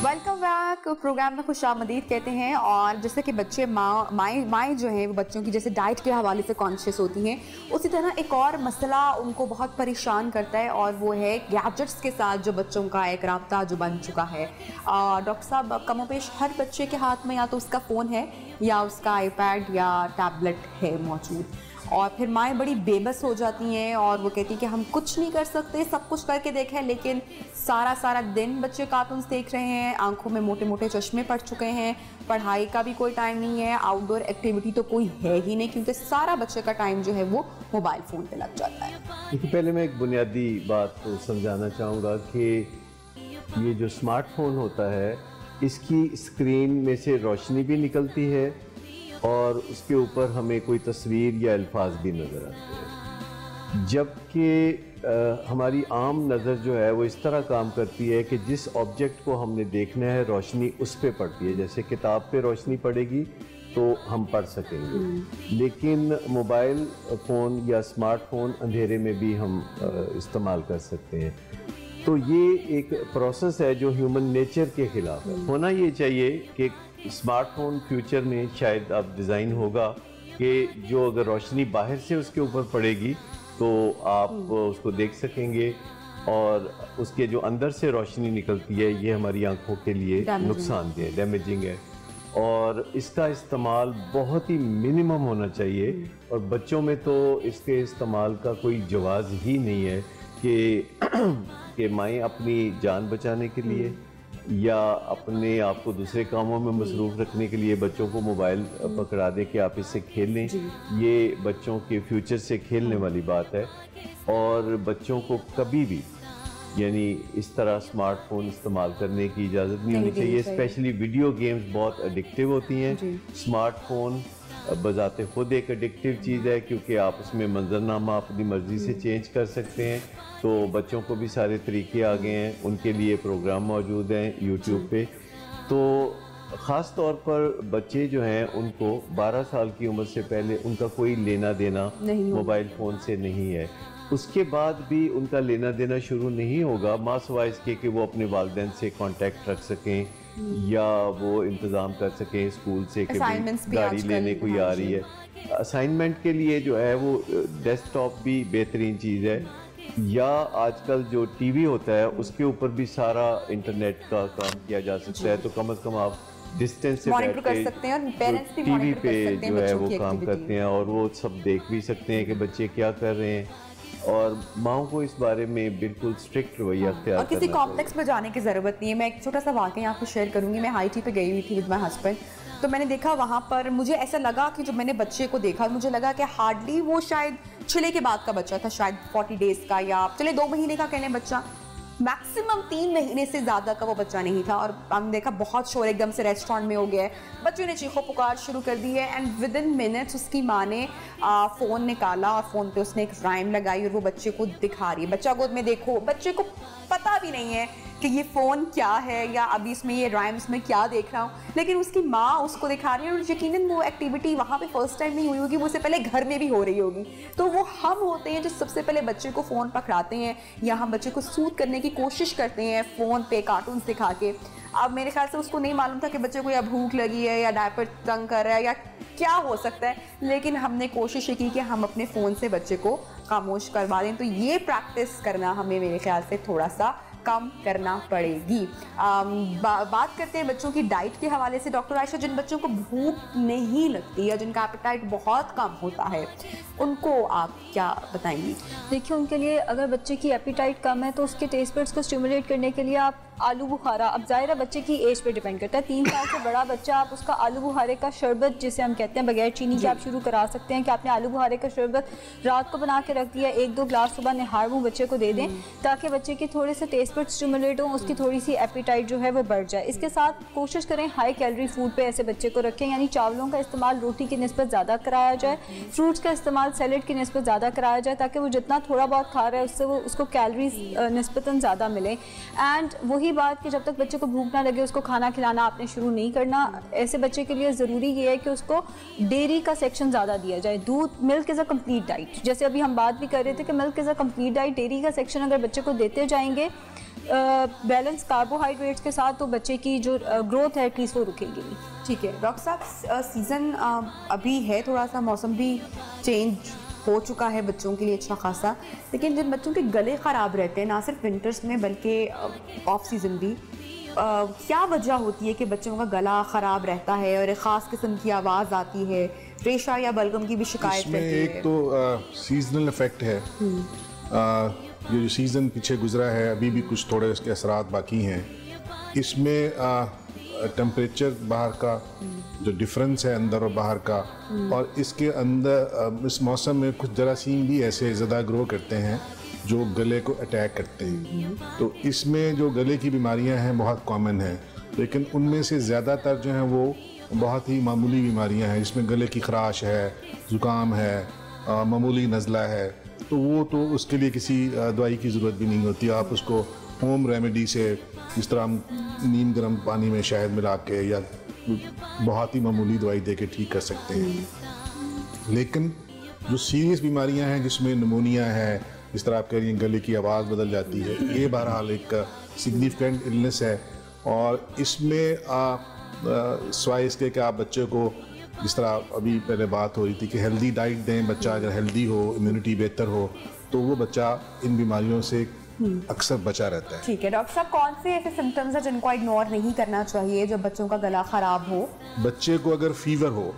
Welcome back. Programme में खुशामदीद कहते हैं। और जैसे कि बच्चे माएँ जो हैं वो बच्चों की जैसे डाइट के हवाले से कॉन्शियस होती हैं, उसी तरह एक और मसला उनको बहुत परेशान करता है और वो है गैजेट्स के साथ जो बच्चों का एक राब्ता जो बन चुका है। डॉक्टर साहब, कमोबेश हर बच्चे के हाथ में या तो उसका फ़ोन है या उसका आईपैड या टैबलेट है मौजूद, और फिर माएँ बड़ी बेबस हो जाती हैं और वो कहती हैं कि हम कुछ नहीं कर सकते, सब कुछ करके देखें, लेकिन सारा दिन बच्चे कार्टून्स देख रहे हैं, आंखों में मोटे मोटे चश्मे पड़ चुके हैं, पढ़ाई का भी कोई टाइम नहीं है, आउटडोर एक्टिविटी तो कोई है ही नहीं, क्योंकि सारा बच्चे का टाइम जो है वो मोबाइल फ़ोन पे लग जाता है। देखिए, पहले मैं एक बुनियादी बात तो समझाना चाहूँगा कि ये जो स्मार्टफोन होता है, इसकी स्क्रीन में से रोशनी भी निकलती है और उसके ऊपर हमें कोई तस्वीर या अल्फाज भी नज़र आते हैं, जबकि हमारी आम नज़र जो है वो इस तरह काम करती है कि जिस ऑब्जेक्ट को हमने देखना है रोशनी उस पे पड़ती है। जैसे किताब पे रोशनी पड़ेगी तो हम पढ़ सकेंगे, लेकिन मोबाइल फ़ोन या स्मार्टफोन अंधेरे में भी हम इस्तेमाल कर सकते हैं। तो ये एक प्रोसेस है जो ह्यूमन नेचर के ख़िलाफ़ है। होना ये चाहिए कि स्मार्टफोन फ्यूचर में शायद अब डिज़ाइन होगा कि जो अगर रोशनी बाहर से उसके ऊपर पड़ेगी तो आप उसको देख सकेंगे, और उसके जो अंदर से रोशनी निकलती है ये हमारी आंखों के लिए नुकसानदेह, डैमेजिंग है, और इसका इस्तेमाल बहुत ही मिनिमम होना चाहिए। और बच्चों में तो इसके इस्तेमाल का कोई जवाज़ ही नहीं है कि माएँ अपनी जान बचाने के लिए या अपने आप को दूसरे कामों में मसरूफ़ रखने के लिए बच्चों को मोबाइल पकड़ा दे कि आप इससे खेल लें। ये बच्चों के फ्यूचर से खेलने वाली बात है, और बच्चों को कभी भी यानी इस तरह स्मार्टफोन इस्तेमाल करने की इजाज़त नहीं होनी चाहिए। स्पेशली वीडियो गेम्स बहुत एडिक्टिव होती हैं। स्मार्टफोन बजाते खुद एक एडिक्टिव चीज़ है, क्योंकि आप उसमें मंजरनामा अपनी मर्ज़ी से चेंज कर सकते हैं। तो बच्चों को भी सारे तरीके आ गए हैं, उनके लिए प्रोग्राम मौजूद हैं यूट्यूब पे। तो ख़ास तौर पर बच्चे जो हैं उनको 12 साल की उम्र से पहले उनका कोई लेना देना मोबाइल फ़ोन से नहीं है। उसके बाद भी उनका लेना देना शुरू नहीं होगा माँ सिवाय इसके कि वो अपने वालिदैन से कांटेक्ट रख सकें या वो इंतज़ाम कर सकें स्कूल से कि गाड़ी लेने कोई आ रही है। असाइनमेंट के लिए जो है वो डेस्कटॉप भी बेहतरीन चीज़ है, या आजकल जो टीवी होता है उसके ऊपर भी सारा इंटरनेट का काम किया जा सकता है। तो कम से कम आप डिस्टेंस से बैठ के टीवी पे जो है वो काम करते हैं और वो सब देख भी सकते हैं कि बच्चे क्या कर रहे हैं, और माओ को इस बारे में बिल्कुल स्ट्रिक्ट रवैया अख्तियार और किसी कॉम्प्लेक्स में जाने की ज़रूरत नहीं है। मैं एक छोटा सा वाक़या आपको शेयर करूँगी। मैं हाईटी पे गई हुई थी विद माय हस्बैंड, तो मैंने देखा वहाँ पर, मुझे ऐसा लगा कि जब मैंने बच्चे को देखा मुझे लगा कि हार्डली वो शायद छिले के बाद का बच्चा था, शायद 40 डेज़ का या चले 2 महीने का कह लें बच्चा, मैक्सिमम 3 महीने से ज़्यादा का वो बच्चा नहीं था। और हमने देखा बहुत शोर एकदम से रेस्टोरेंट में हो गया है, बच्चों ने चीखो पुकार शुरू कर दी है, एंड विद इन मिनट्स उसकी माँ ने फ़ोन निकाला और फ़ोन पे उसने एक राइम लगाई और वो बच्चे को दिखा रही है। बच्चा गोद में देखो, बच्चे को पता भी नहीं है कि ये फ़ोन क्या है या अभी इसमें ये राइम्स में क्या देख रहा हूँ, लेकिन उसकी माँ उसको दिखा रही है और यकीनन वो एक्टिविटी वहाँ पे फर्स्ट टाइम नहीं हुई होगी, वो उससे पहले घर में भी हो रही होगी। तो वो हम होते हैं जो सबसे पहले बच्चे को फ़ोन पकड़ाते हैं या हम बच्चे को सूट करने की कोशिश करते हैं फ़ोन पे कार्टून्स दिखा के। अब मेरे ख्याल से उसको नहीं मालूम था कि बच्चे को या भूख लगी है या डायपर तंग कर रहा है या क्या हो सकता है, लेकिन हमने कोशिश की कि हम अपने फ़ोन से बच्चे को खामोश करवा दें। तो ये प्रैक्टिस करना हमें मेरे ख्याल से थोड़ा सा कम करना पड़ेगी। बात करते हैं बच्चों की डाइट के हवाले से। डॉक्टर आयशा, जिन बच्चों को भूख नहीं लगती या जिनका एपेटाइट बहुत कम होता है, उनको आप क्या बताएंगी? देखिए, उनके लिए अगर बच्चे की एपेटाइट कम है तो उसके टेस्ट बड्स को स्टिमुलेट करने के लिए आप आलू बुखारा, अब ज़ाहिर है बच्चे की एज पे डिपेंड करता है, 3 साल से बड़ा बच्चा आप उसका आलू बुखारे का शरबत जिसे हम कहते हैं बगैर चीनी के आप शुरू करा सकते हैं कि आपने आलू बुखारे का शरबत रात को बना के रख दिया, 1-2 ग्लास सुबह निहार मुँह बच्चे को दे दें ताकि बच्चे के थोड़े से टेस्ट बड स्टिमुलेट हों, उसकी थोड़ी सी एपेटाइट जो है वो बढ़ जाए। इसके साथ कोशिश करें हाई कैलोरी फूड पे ऐसे बच्चे को रखें, यानी चावलों का इस्तेमाल रोटी की निस्बत ज़्यादा कराया जाए, फ्रूट्स का इस्तेमाल सैलेड की निस्बत ज़्यादा कराया जाए ताकि वो जितना थोड़ा बहुत खा रहा है उससे वो उसको कैलोरीज निस्बतन ज़्यादा मिले। एंड वही बात कि जब तक बच्चे को भूख ना लगे उसको खाना खिलाना आपने शुरू नहीं करना। ऐसे बच्चे के लिए ज़रूरी ये है कि उसको डेयरी का सेक्शन ज़्यादा दिया जाए। दूध, milk is a complete diet, जैसे अभी हम बात भी कर रहे थे कि milk is a complete diet. Dairy का सेक्शन अगर बच्चे को देते जाएंगे बैलेंस कार्बोहाइड्रेट्स के साथ, तो बच्चे की जो ग्रोथ है एटलीस्ट वो रुकेगी नहीं। ठीक है डॉक्टर साहब, सीज़न अभी है, थोड़ा सा मौसम भी चेंज हो चुका है बच्चों के लिए अच्छा खासा, लेकिन जिन बच्चों के गले ख़राब रहते हैं ना सिर्फ विंटर्स में बल्कि ऑफ सीज़न भी, क्या वजह होती है कि बच्चों का गला ख़राब रहता है और एक ख़ास किस्म की आवाज़ आती है, रेशा या बलगम की भी शिकायत रहती है? एक तो सीजनल इफेक्ट है। ये जो सीज़न पीछे गुजरा है, अभी भी कुछ थोड़े इसके असरात बाकी हैं। इसमें टेम्परेचर बाहर का जो डिफरेंस है अंदर और बाहर का, और इसके अंदर इस मौसम में कुछ जरासीम भी ऐसे ज़्यादा ग्रो करते हैं जो गले को अटैक करते हैं। तो इसमें जो गले की बीमारियां हैं बहुत कॉमन हैं, लेकिन उनमें से ज़्यादातर जो हैं वो बहुत ही मामूली बीमारियां हैं, जिसमें गले की खराश है, ज़ुकाम है, मामूली नज़ला है। तो वो तो उसके लिए किसी दवाई की ज़रूरत भी नहीं होती। आप उसको होम रेमेडी से, जिस तरह हम नीम गर्म पानी में शहद मिला के या बहुत ही मामूली दवाई दे के ठीक कर सकते हैं। लेकिन जो सीरियस बीमारियां हैं जिसमें निमोनिया है, जिस तरह आप कह रही हैं गले की आवाज़ बदल जाती है, ये बहरहाल एक सिग्निफिकेंट इलनेस है। और इसमें स्वाय इसके कि आप बच्चे को, जिस तरह अभी पहले बात हो रही थी कि हेल्दी डाइट दें, बच्चा अगर हेल्दी हो, इम्यूनिटी बेहतर हो, तो वो बच्चा इन बीमारियों से अक्सर बचा रहता है। ठीक है डॉक्टर साहब, कौन से ऐसे सिम्टम्स हैं जिनको इग्नोर नहीं करना चाहिए जब बच्चों का गला ख़राब हो? बच्चे को अगर फीवर हो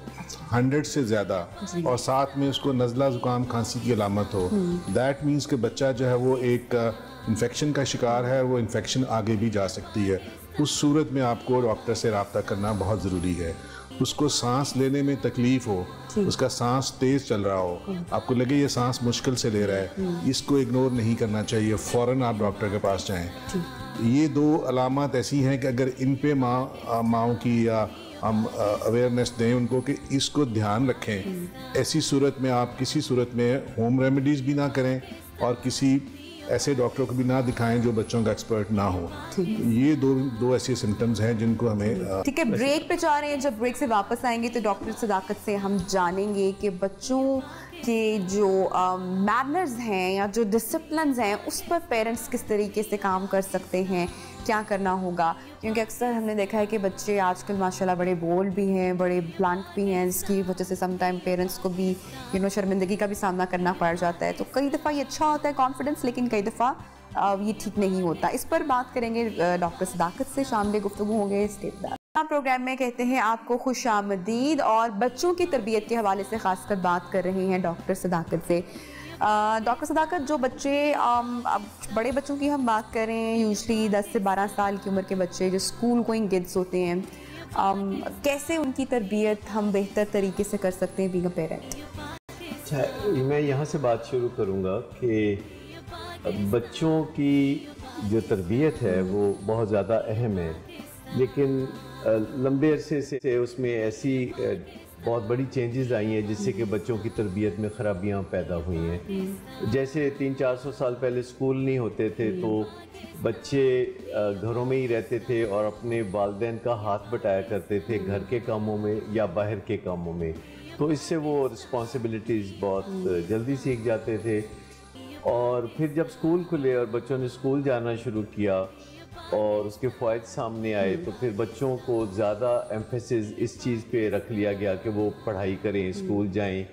100 से ज़्यादा और साथ में उसको नज़ला ज़ुकाम खांसी की अलामत हो, दैट मीन्स कि बच्चा जो है वो एक इन्फेक्शन का शिकार है, वो इन्फेक्शन आगे भी जा सकती है। उस सूरत में आपको डॉक्टर से रब्ता करना बहुत ज़रूरी है। उसको सांस लेने में तकलीफ हो, उसका सांस तेज़ चल रहा हो, आपको लगे ये सांस मुश्किल से ले रहा है, इसको इग्नोर नहीं करना चाहिए, फ़ौरन आप डॉक्टर के पास जाएं। ये दो अलामत ऐसी हैं कि अगर इन पे माँओं की या हम अवेयरनेस दें उनको कि इसको ध्यान रखें, ऐसी सूरत में आप किसी सूरत में होम रेमेडीज़ भी ना करें और किसी ऐसे डॉक्टर को भी ना दिखाएं जो बच्चों का एक्सपर्ट ना हो। ये दो ऐसे सिम्टम्स हैं जिनको हमें ठीक है, ब्रेक पे जा रहे हैं। जब ब्रेक से वापस आएंगे तो डॉक्टर सदाकत से हम जानेंगे कि बच्चों के जो मैनर्स हैं या जो डिसिप्लिन्स हैं उस पर पेरेंट्स किस तरीके से काम कर सकते हैं, क्या करना होगा। क्योंकि अक्सर हमने देखा है कि बच्चे आजकल माशाल्लाह बड़े बोल्ड भी हैं, बड़े ब्लंट भी हैं, जिसकी वजह से सम टाइम पेरेंट्स को भी शर्मिंदगी का भी सामना करना पड़ जाता है। तो कई दफ़ा ये अच्छा होता है कॉन्फिडेंस, लेकिन कई दफ़ा ये ठीक नहीं होता। इस पर बात करेंगे डॉक्टर सदाकत से, शाम में गुफ्तगू होंगे स्टेट पर। प्रोग्राम में कहते हैं आपको खुश आमदीद, और बच्चों की तरबियत के हवाले से खासकर बात कर रहे हैं डॉक्टर सदाकत से। डॉक्टर सदाकत, जो बच्चे अब बड़े बच्चों की हम बात करें, यूजली 10 से 12 साल की उम्र के बच्चे जो स्कूल गोइंग किड्स होते हैं, कैसे उनकी तरबियत हम बेहतर तरीके से कर सकते हैं बीइंग अ पेरेंट? अच्छा, मैं यहाँ से बात शुरू करूँगा कि बच्चों की जो तरबियत है वो बहुत ज़्यादा अहम है, लेकिन लंबे अरसे से उसमें ऐसी बहुत बड़ी चेंजेस आई हैं जिससे कि बच्चों की तरबियत में ख़राबियाँ पैदा हुई हैं। जैसे 300-400 साल पहले स्कूल नहीं होते थे तो बच्चे घरों में ही रहते थे और अपने वालिदैन का हाथ बटाया करते थे घर के कामों में या बाहर के कामों में, तो इससे वो रिस्पॉन्सिबिलिटीज़ बहुत जल्दी सीख जाते थे। और फिर जब स्कूल खुले और बच्चों ने स्कूल जाना शुरू किया और उसके फ़ायदे सामने आए, तो फिर बच्चों को ज़्यादा एम्फेसिस इस चीज़ पे रख लिया गया कि वो पढ़ाई करें, स्कूल जाएं,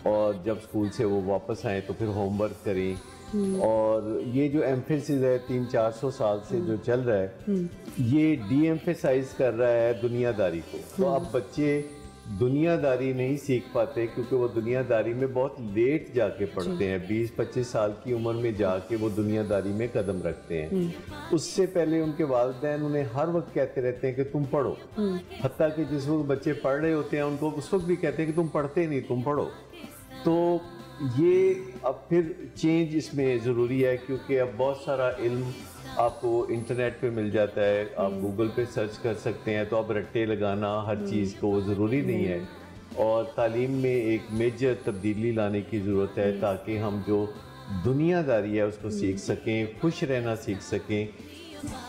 और जब स्कूल से वो वापस आएँ तो फिर होमवर्क करें। और ये जो एम्फेसिस है 300-400 साल से जो चल रहा है, ये डी एम्फेसाइज कर रहा है दुनियादारी को। तो अब बच्चे दुनियादारी नहीं सीख पाते क्योंकि वो दुनियादारी में बहुत लेट जाके पढ़ते हैं, 20-25 साल की उम्र में जाके वो दुनियादारी में कदम रखते हैं। उससे पहले उनके वालिदैन उन्हें हर वक्त कहते रहते हैं कि तुम पढ़ो, हत्ता कि जिस वक्त बच्चे पढ़ रहे होते हैं उनको उस वक्त भी कहते हैं कि तुम पढ़ते नहीं, तुम पढ़ो। तो ये अब फिर चेंज इसमें ज़रूरी है क्योंकि अब बहुत सारा इल्म आपको इंटरनेट पे मिल जाता है, आप गूगल पे सर्च कर सकते हैं, तो अब रट्टे लगाना हर चीज़ को ज़रूरी नहीं है। और तालीम में एक मेजर तब्दीली लाने की ज़रूरत है ताकि हम जो दुनियादारी है उसको सीख सकें, खुश रहना सीख सकें।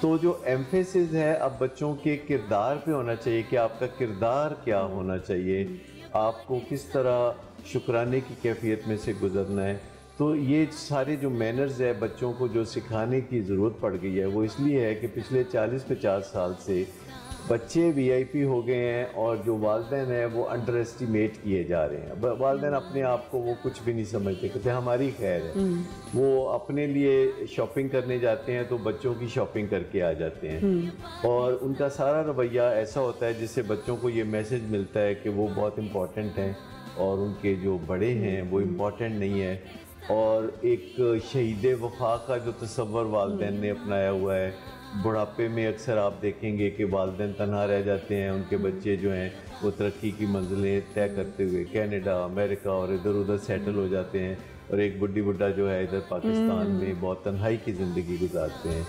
तो जो एम्फेसिस है अब बच्चों के किरदार पे होना चाहिए कि आपका किरदार क्या होना चाहिए, आपको किस तरह शुक्राने की कैफियत में से गुजरना है। तो ये सारे जो मैनर्स है बच्चों को जो सिखाने की ज़रूरत पड़ गई है वो इसलिए है कि पिछले 40-50 साल से बच्चे वीआईपी हो गए हैं और जो वालिदैन हैं वो अंडर एस्टिमेट किए जा रहे हैं। वालिदैन अपने आप को वो कुछ भी नहीं समझते, कहते हमारी खैर है। वो अपने लिए शॉपिंग करने जाते हैं तो बच्चों की शॉपिंग करके आ जाते हैं और उनका सारा रवैया ऐसा होता है जिससे बच्चों को ये मैसेज मिलता है कि वो बहुत इम्पोर्टेंट हैं और उनके जो बड़े हैं वो इम्पोर्टेंट नहीं है। और एक शहीद वफा का जो तस्वर वालिदैन ने अपनाया हुआ है, बुढ़ापे में अक्सर आप देखेंगे कि वालिदैन तन्हा रह जाते हैं, उनके बच्चे जो हैं वो तरक्की की मंजिलें तय करते हुए कनाडा, अमेरिका और इधर उधर सेटल हो जाते हैं और एक बुढ़ा जो है इधर पाकिस्तान में बहुत तन्हाई की ज़िंदगी गुजारते हैं।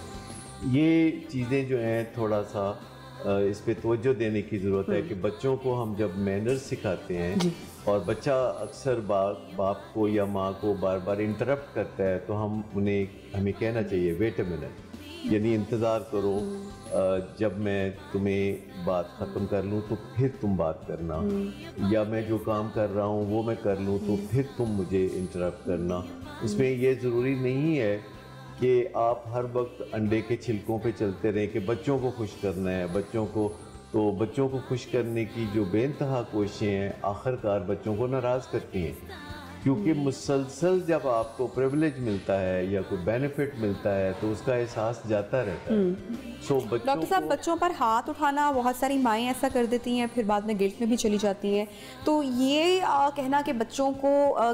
ये चीज़ें जो हैं थोड़ा सा इस पे तवज्जो देने की ज़रूरत है कि बच्चों को हम जब मैनर्स सिखाते हैं और बच्चा अक्सर बाप को या माँ को बार बार इंटरप्ट करता है तो हमें कहना चाहिए वेट अ मिनट, यानी इंतज़ार करो, जब मैं तुम्हें बात ख़त्म कर लूँ तो फिर तुम बात करना, या मैं जो काम कर रहा हूँ वो मैं कर लूँ तो फिर तुम मुझे इंटरप्ट करना। इसमें ये ज़रूरी नहीं है कि आप हर वक्त अंडे के छिलकों पे चलते रहें कि बच्चों को खुश करना है। बच्चों को खुश करने की जो बेइंतहा कोशिशें हैं आखिरकार बच्चों को नाराज़ करती हैं, क्योंकि मुसलसल जब आपको प्रिविलेज मिलता है या कोई बेनिफिट मिलता है तो उसका एहसास जाता रहता है। डॉक्टर साहब, बच्चों पर हाथ उठाना बहुत सारी माएँ ऐसा कर देती हैं, फिर बाद में गिल्ट में भी चली जाती हैं। तो ये कहना कि बच्चों को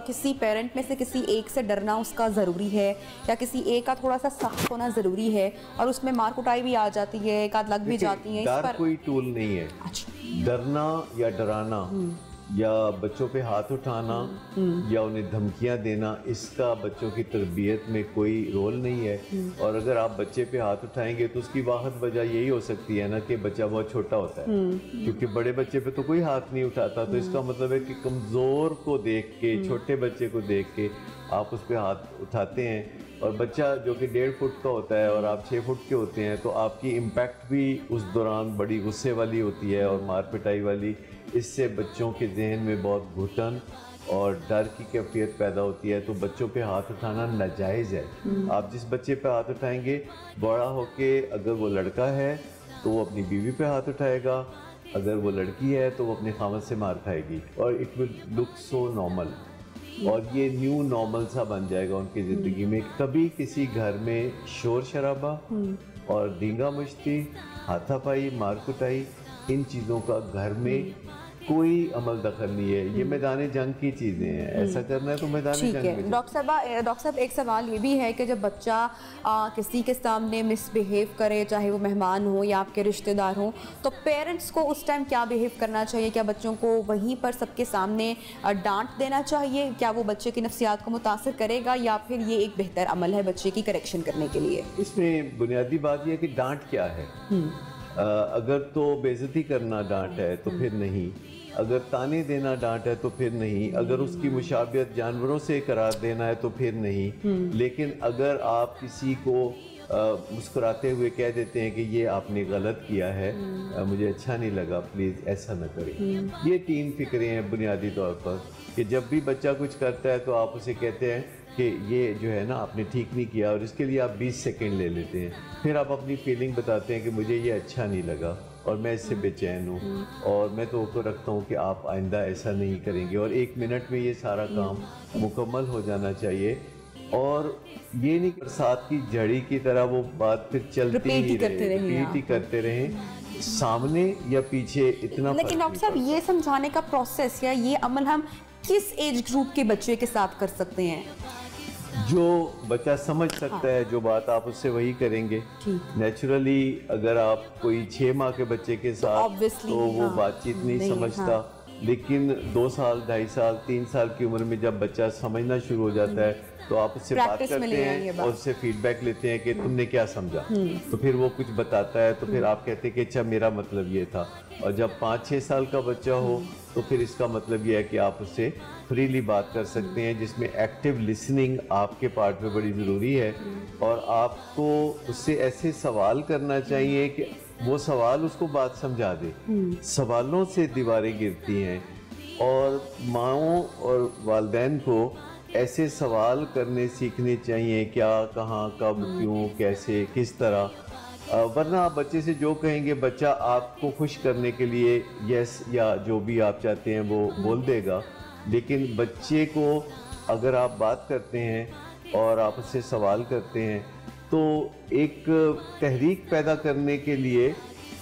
किसी पेरेंट में से किसी एक से डरना उसका ज़रूरी है या किसी एक का थोड़ा सा सख्त होना ज़रूरी है और उसमें मार कुटाई भी आ जाती है, एक आध लग भी जाती है, डर कोई टूल नहीं है। डरना या डराना या बच्चों पे हाथ उठाना या उन्हें धमकियां देना, इसका बच्चों की तरबियत में कोई रोल नहीं है। और अगर आप बच्चे पे हाथ उठाएंगे तो उसकी वाहिद वजह यही हो सकती है ना कि बच्चा बहुत छोटा होता है, क्योंकि बड़े बच्चे पे तो कोई हाथ नहीं उठाता। तो इसका मतलब है कि कमज़ोर को देख के, छोटे बच्चे को देख के आप उस पर हाथ उठाते हैं। और बच्चा जो कि 1.5 फुट का होता है और आप 6 फुट के होते हैं तो आपकी इम्पैक्ट भी उस दौरान बड़ी गुस्से वाली होती है और मार पिटाई वाली। इससे बच्चों के जहन में बहुत घुटन और डर की कैफियत पैदा होती है। तो बच्चों पे हाथ उठाना नाजायज़ है। आप जिस बच्चे पे हाथ उठाएंगे, बड़ा होके अगर वो लड़का है तो वो अपनी बीवी पे हाथ उठाएगा, अगर वो लड़की है तो वो अपने खामद से मार खाएगी और it will look so normal. और ये न्यू नॉर्मल सा बन जाएगा उनकी ज़िंदगी में। कभी किसी घर में शोर शराबा और दींगा मुश्ती, हाथापाई, मार कुटाई, इन चीज़ों का घर में कोई अमल दखल नहीं है। ये मैदान जंग की चीज़ें हैं, ऐसा करना है तो मैदान जंग में। डॉक्टर साहब, एक सवाल ये भी है कि जब बच्चा किसी के सामने मिसबिहेव करे, चाहे वो मेहमान हो या आपके रिश्तेदार हो, तो पेरेंट्स को उस टाइम क्या बिहेव करना चाहिए? क्या बच्चों को वहीं पर सबके सामने डांट देना चाहिए? क्या वो बच्चे की नफ्सियात को मुतासर करेगा या फिर ये एक बेहतर अमल है बच्चे की करेक्शन करने के लिए? इसमें बुनियादी बात यह है कि डांट क्या है। अगर तो बेइज्जती करना डांट है तो फिर नहीं, अगर ताने देना डांट है तो फिर नहीं, अगर उसकी मुशाबियत जानवरों से करार देना है तो फिर नहीं। लेकिन अगर आप किसी को मुस्कुराते हुए कह देते हैं कि ये आपने गलत किया है, मुझे अच्छा नहीं लगा, प्लीज़ ऐसा न करें। ये 3 फिक्रें हैं बुनियादी तौर पर कि जब भी बच्चा कुछ करता है तो आप उसे कहते हैं कि ये जो है ना आपने ठीक नहीं किया, और इसके लिए आप 20 सेकंड ले लेते हैं। फिर आप अपनी फीलिंग बताते हैं कि मुझे ये अच्छा नहीं लगा और मैं इससे बेचैन हूँ और मैं तो रखता हूँ कि आप आइंदा ऐसा नहीं करेंगे। और 1 मिनट में ये सारा काम मुकम्मल हो जाना चाहिए। और ये नहीं बरसात की झड़ी की तरह वो बात फिर चलती ही रहे, रिपीट ही करते रहें, सामने या पीछे इतना। लेकिन डॉक्टर साहब, ये समझाने का प्रोसेस या ये अमल हम किस एज ग्रुप के बच्चे के साथ कर सकते हैं? जो बच्चा समझ सकता है जो बात आप उससे वही करेंगे। नेचुरली अगर आप कोई 6 माह के बच्चे के साथ तो वो बातचीत नहीं समझता। लेकिन 2 साल, 2.5 साल, 3 साल की उम्र में जब बच्चा समझना शुरू हो जाता है तो आप उससे बात करते हैं और उससे फीडबैक लेते हैं कि तुमने क्या समझा। तो फिर वो कुछ बताता है तो फिर आप कहते हैं कि अच्छा मेरा मतलब ये था। और जब 5-6 साल का बच्चा हो तो फिर इसका मतलब ये है कि आप उससे फ्रीली बात कर सकते हैं, जिसमें एक्टिव लिसनिंग आपके पार्ट में बड़ी ज़रूरी है। और आपको उससे ऐसे सवाल करना चाहिए कि वो सवाल उसको बात समझा दे। सवालों से दीवारें गिरती हैं और माओं और वालिदैन को ऐसे सवाल करने सीखने चाहिए, क्या, कहाँ, कब, क्यों, कैसे, किस तरह। वरना आप बच्चे से जो कहेंगे बच्चा आपको खुश करने के लिए यस या जो भी आप चाहते हैं वो बोल देगा। लेकिन बच्चे को अगर आप बात करते हैं और आप उससे सवाल करते हैं तो एक तहरीक पैदा करने के लिए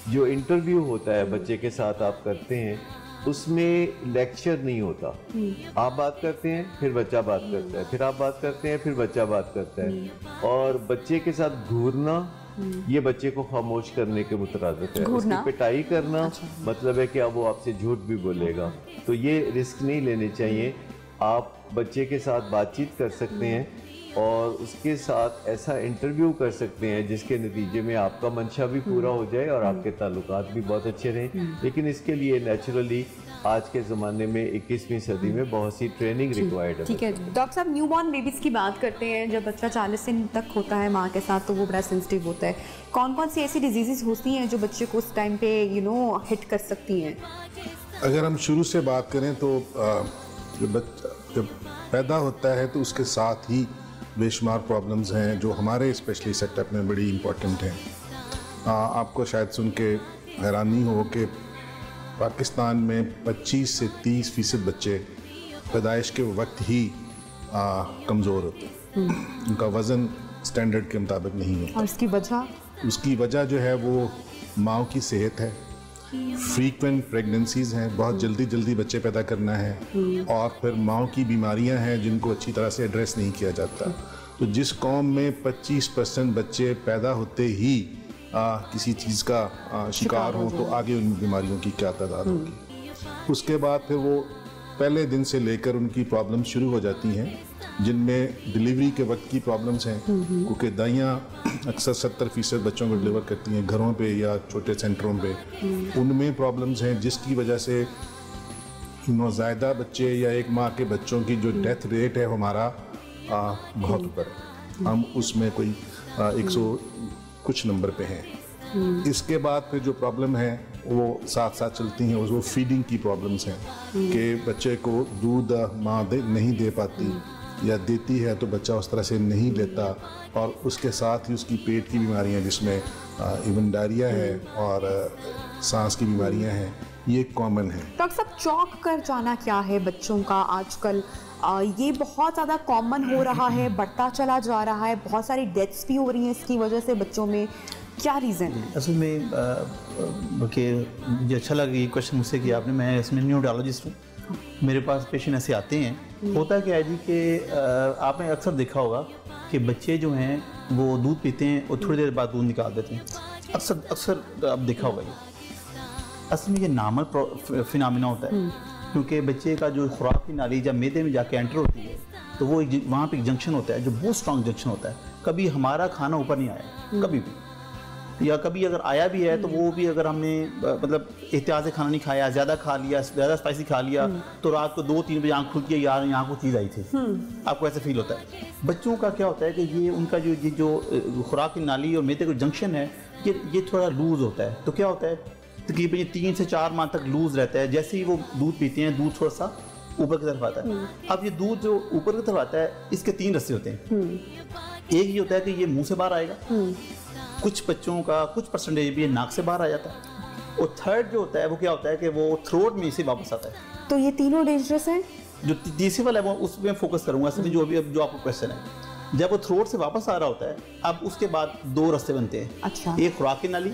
जो इंटरव्यू होता है बच्चे के साथ आप करते हैं उसमें लेक्चर नहीं होता। आप बात करते हैं फिर बच्चा बात करता है, फिर आप बात करते हैं फिर बच्चा बात करता है। और बच्चे के साथ घूरना ये बच्चे को खामोश करने के मुतरादिफ है। उसकी पिटाई करना मतलब है कि अब वो आपसे झूठ भी बोलेगा। तो ये रिस्क नहीं लेने चाहिए। आप बच्चे के साथ बातचीत कर सकते हैं और उसके साथ ऐसा इंटरव्यू कर सकते हैं जिसके नतीजे में आपका मंशा भी पूरा हो जाए और आपके ताल्लुकात भी बहुत अच्छे रहें। लेकिन इसके लिए नेचुरली आज के ज़माने में 21वीं सदी में बहुत सी ट्रेनिंग रिक्वायर्ड है। ठीक है डॉक्टर साहब, न्यूबॉर्न बेबीज़ की बात करते हैं। जब बच्चा 40 दिन तक होता है माँ के साथ तो वो बड़ा सेंसिटिव होता है। कौन कौन सी ऐसी डिजीज़ होती हैं जो बच्चे को उस टाइम पे हिट कर सकती हैं? अगर हम शुरू से बात करें तो जब पैदा होता है तो उसके साथ ही बेशुमार प्रॉब्लम्स हैं जो हमारे स्पेशली सेटअप में बड़ी इम्पोर्टेंट हैं। आपको शायद सुन के हैरानी हो कि पाकिस्तान में 25 से 30% बच्चे पैदाइश के वक्त ही कमज़ोर होते हैं। उनका वज़न स्टैंडर्ड के मुताबिक नहीं होता। और उसकी वजह जो है वो माँ की सेहत है, फ्रीक्वेंट प्रेगनेंसीज हैं, बहुत जल्दी बच्चे पैदा करना है, और फिर माँ की बीमारियां हैं जिनको अच्छी तरह से एड्रेस नहीं किया जाता। तो जिस कौम में 25% बच्चे पैदा होते ही किसी चीज़ का शिकार हो तो आगे उन बीमारियों की क्या तादाद होगी। उसके बाद फिर वो पहले दिन से लेकर उनकी प्रॉब्लम शुरू हो जाती हैं, जिनमें डिलीवरी के वक्त की प्रॉब्लम्स हैं, क्योंकि दाइयाँ अक्सर 70% बच्चों को डिलीवर करती हैं घरों पे या छोटे सेंटरों पे। उनमें प्रॉब्लम्स हैं जिसकी वजह से नौज़ायदा बच्चे या एक माँ के बच्चों की जो डेथ रेट है हमारा बहुत ऊपर है। हम उसमें कोई 100 कुछ नंबर पे हैं। इसके बाद फिर जो प्रॉब्लम है वो साथ साथ चलती हैं, वो फीडिंग की प्रॉब्लम्स हैं कि बच्चे को दूध माँ नहीं दे पाती या देती है तो बच्चा उस तरह से नहीं लेता, और उसके साथ ही उसकी पेट की बीमारियां जिसमें इवन डायरिया है और सांस की बीमारियां हैं, ये कॉमन है। डॉक्टर साहब, चौक कर जाना क्या है बच्चों का आजकल? ये बहुत ज़्यादा कॉमन हो रहा है, बढ़ता चला जा रहा है, बहुत सारी डेथ्स भी हो रही हैं इसकी वजह से बच्चों में। क्या रीज़न है? असल में मुझे अच्छा लगा ये क्वेश्चन मुझसे कि आपने। मैं इसमें न्यूरोलॉजिस्ट हूँ, मेरे पास पेशेंट ऐसे आते हैं। होता क्या है जी कि आपने अक्सर देखा होगा कि बच्चे जो हैं वो दूध पीते हैं और थोड़ी देर बाद दूध निकाल देते हैं। अक्सर आप देखा होगा ये। असल में ये नॉर्मल फिनोमेना होता है, क्योंकि बच्चे का जो खुराक की नाली जब मैदे में जाके एंटर होती है तो वो वहाँ पे एक जंक्शन होता है जो बहुत स्ट्रॉन्ग जंक्शन होता है। कभी हमारा खाना ऊपर नहीं आया कभी भी, या कभी अगर आया भी है तो वो भी अगर हमने मतलब एहतियात से खाना नहीं खाया, ज़्यादा खा लिया, ज़्यादा स्पाइसी खा लिया, तो रात को 2-3 बजे आँख खुलती है, यार यहाँ को चीज़ आई थी। आपको ऐसा फील होता है। बच्चों का क्या होता है कि ये उनका जो खुराक की नाली और मैदे का जंक्शन है ये थोड़ा लूज़ होता है। तो क्या होता है तकरीबन ये 3 से 4 माह तक लूज़ रहता है। जैसे ही वो दूध पीते हैं दूध थोड़ा सा ऊपर की तरफ आता है। अब ये दूध जो ऊपर की तरफ आता है इसके 3 रास्ते होते हैं। एक ये होता है कि ये मुंह से बाहर आएगा, कुछ बच्चों का कुछ परसेंटेज भी नाक से बाहर आ जाता है, और थर्ड जो होता है वो क्या होता है कि वो थ्रोट में से वापस आता है। तो ये तीनों डेंजरस हैं। जो तीसरी वाला है वो उस पर फोकस करूंगा। असल में जो आपको क्वेश्चन है, जब वो थ्रोट से वापस आ रहा होता है, अब उसके बाद 2 रास्ते बनते हैं। अच्छा। एक खुराक की नाली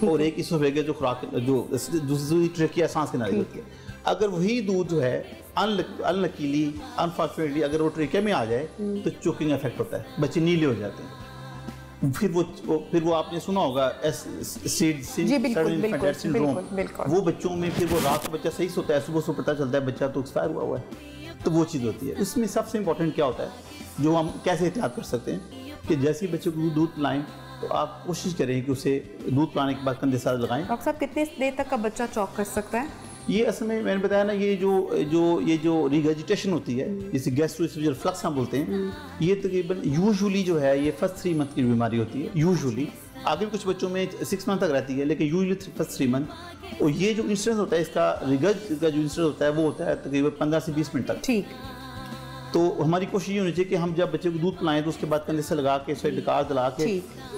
और एक इसोफेगस जो खुराक जो दूसरी ट्रेकिया सांस की नाली होती है। अगर वही दूध जो है अनलकीली अनफॉर्चुनेटली अगर वो ट्रेकिया में आ जाए तो चोकिंग इफेक्ट होता है, बच्चे नीले हो जाते हैं। फिर वो आपने सुना होगा सिंड्रोम। वो बच्चों में फिर वो रात को बच्चा सही सोता है, सुबह पता चलता है बच्चा तो एक्सपायर हुआ है। तो वो चीज़ होती है। इसमें सबसे इम्पोर्टेंट क्या होता है जो हम कैसे एहतियात कर सकते हैं कि जैसे ही बच्चे को दूध पिलाएं तो आप कोशिश करें कि उसे दूध पिलाने के बाद कंधे साथ लगाएं। डॉक्टर साहब, कितने देर तक का बच्चा चौक कर सकता है? ये असल में मैंने बताया ना, ये जो रिगर्जिटेशन होती है जिसे गैस्ट्रोइसोफेजियल फ्लक्स हम बोलते हैं, ये तकरीबन यूजुअली जो है ये फर्स्ट 3 मंथ की बीमारी होती है। यूजुअली आगे भी कुछ बच्चों में 6 मंथ तक रहती है, लेकिन यूजुअली फर्स्ट 3 मंथ। और ये जो इंसिडेंस होता है इसका रिगर्ज का जो इंसिडेंस होता है वो होता है तकरीबन 15 से 20 मिनट तक। ठीक। तो हमारी कोशिश ये होनी चाहिए कि हम जब बच्चे को दूध पिलाएं तो उसके बाद कंधे से लगा के इसे डकार दिला के,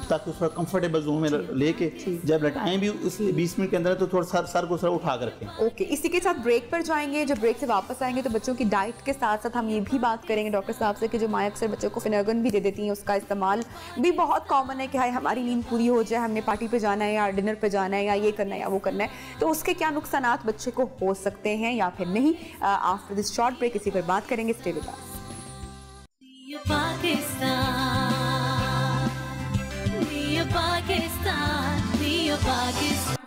ताकि उसका कंफर्टेबल जोन में लेके जब लटाएं भी उस 20 मिनट के अंदर, तो थोड़ा सर को थोड़ा उठा कर रखें। ओके, इसी के साथ ब्रेक पर जाएंगे। जब ब्रेक से वापस आएंगे तो बच्चों की डाइट के साथ साथ हम ये भी बात करेंगे डॉक्टर साहब से कि जो माँ अक्सर बच्चों को फिनर्गन भी दे देती हैं, उसका इस्तेमाल भी बहुत कॉमन है कि हाय हमारी नींद पूरी हो जाए, हमने पार्टी पे जाना है या डिनर पे जाना है या ये करना है या वो करना है, तो उसके क्या नुकसानात बच्चे को हो सकते हैं या फिर नहीं। आफ्टर दिस शॉर्ट ब्रेक इसी पर बात करेंगे। Stay with us.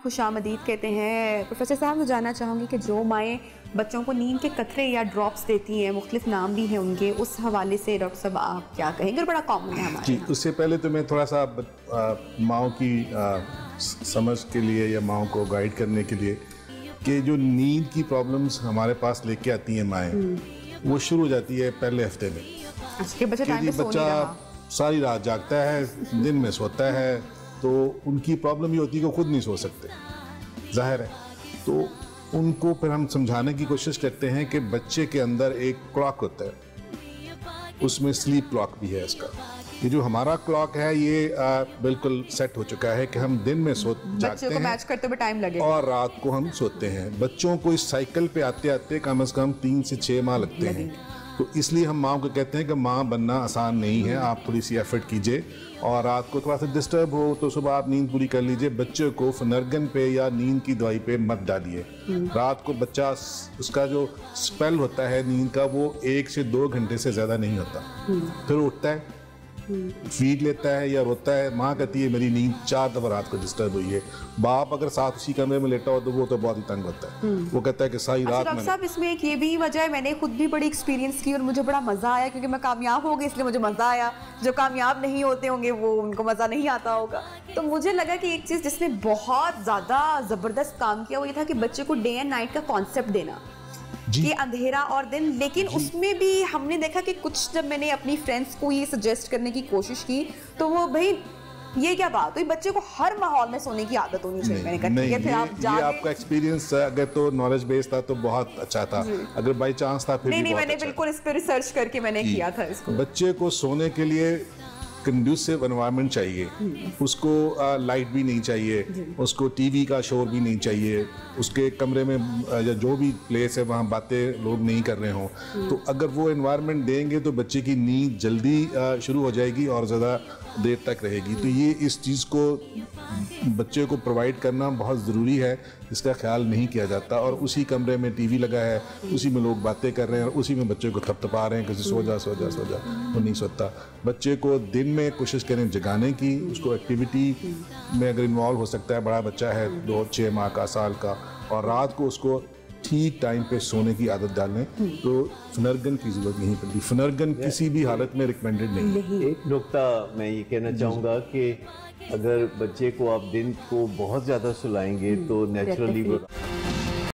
खुशामदीद कहते हैं। प्रोफेसर साहब, मैं जानना चाहूँगी कि जो माएँ बच्चों को नींद के कतरे या ड्रॉप्स देती हैं, मुख्तलिफ नाम भी हैं उनके, उस हवाले से डॉक्टर साहब आप क्या कहेंगे? बड़ा कॉमन है हमारे। जी, उससे पहले तो मैं थोड़ा सा माँओं की समझ के लिए या माँओं को गाइड करने के लिए कि जो नींद की प्रॉब्लम्स हमारे पास लेके आती हैं माएँ, वो शुरू हो जाती है पहले हफ्ते में। कि बच्चा सारी रात जागता है, दिन में सोता है, तो उनकी प्रॉब्लम ये होती है कि खुद नहीं सो सकते, जाहिर है। तो उनको फिर हम समझाने की कोशिश करते हैं कि बच्चे के अंदर एक क्लॉक होता है, उसमें स्लीप क्लॉक भी है इसका। ये जो हमारा क्लॉक है ये बिल्कुल सेट हो चुका है कि हम दिन में जागते हैं, मैच करते हुए टाइम लगेगा, और रात को हम सोते हैं। बच्चों को इस साइकिल पे आते आते कम से कम 3 से 6 माह लगते हैं। तो इसलिए हम माँ को कहते हैं कि माँ बनना आसान नहीं है, आप थोड़ी सी एफर्ट कीजिए, और रात को थोड़ा सा डिस्टर्ब हो तो सुबह आप नींद पूरी कर लीजिए। बच्चे को फिनर्गन पे या नींद की दवाई पे मत डालिए। रात को बच्चा, उसका जो स्पेल होता है नींद का, वो 1 से 2 घंटे से ज़्यादा नहीं होता। फिर उठता है, फीड लेता है या रोता है, माँ कहती है मेरी नींद 4 दफ़ा रात को डिस्टर्ब हुई है। बाप अगर साथ उसी कमरे में लेटा हो तो वो तो बहुत ही तंग होता है, वो कहता है कि सारी रात। डॉक्टर साहब, इसमें एक ये भी वजह है, मैंने खुद भी बड़ी एक्सपीरियंस की और मुझे बड़ा मज़ा आया, क्योंकि मैं कामयाब हो गई इसलिए मुझे मज़ा आया। जो कामयाब नहीं होते होंगे वो उनको मज़ा नहीं आता होगा। तो मुझे लगा कि एक चीज़ जिसने बहुत ज़्यादा ज़बरदस्त काम किया वो ये था कि बच्चे को डे एंड नाइट का कॉन्सेप्ट देना, कि अंधेरा और दिन। लेकिन उसमें भी हमने देखा कि कुछ, जब मैंने अपनी फ्रेंड्स को ये सजेस्ट करने की कोशिश की तो वो, भाई ये क्या बात हुई, बच्चे को हर माहौल में सोने की आदत होनी चाहिए। मैंने कहा ठीक है, फिर आप ये आपका एक्सपीरियंस अगर तो नॉलेज बेस्ड था तो बहुत अच्छा था, अगर बाई चांस था फिर नहीं, मैंने बिल्कुल इस पर रिसर्च करके मैंने किया था इसको। बच्चे को सोने के लिए कंड्यूसिव एनवायरनमेंट चाहिए, उसको लाइट भी नहीं चाहिए, उसको टीवी का शोर भी नहीं चाहिए, उसके कमरे में या जो भी प्लेस है वहाँ बातें लोग नहीं कर रहे हों। तो अगर वो एनवायरनमेंट देंगे तो बच्चे की नींद जल्दी शुरू हो जाएगी और ज़्यादा देर तक रहेगी। तो ये इस चीज़ को बच्चे को प्रोवाइड करना बहुत ज़रूरी है, इसका ख्याल नहीं किया जाता। और उसी कमरे में टीवी लगा है, उसी में लोग बातें कर रहे हैं और उसी में बच्चे को थपथपा रहे हैं कि सो जा सो जा सो जा, वो नहीं सोता। बच्चे को दिन में कोशिश करें जगाने की, उसको एक्टिविटी में अगर इन्वॉल्व हो सकता है, बड़ा बच्चा है 2-6 माह का, साल का, और रात को उसको ठीक टाइम पे सोने की आदत डालें तो फिनर्गन की जरूरत नहीं पड़ती। फिनर्गन किसी भी हालत में रिकमेंडेड नहीं है। एक नुक्ता मैं ये कहना चाहूँगा कि अगर बच्चे को आप दिन को बहुत ज़्यादा सुलाएंगे तो नेचुरली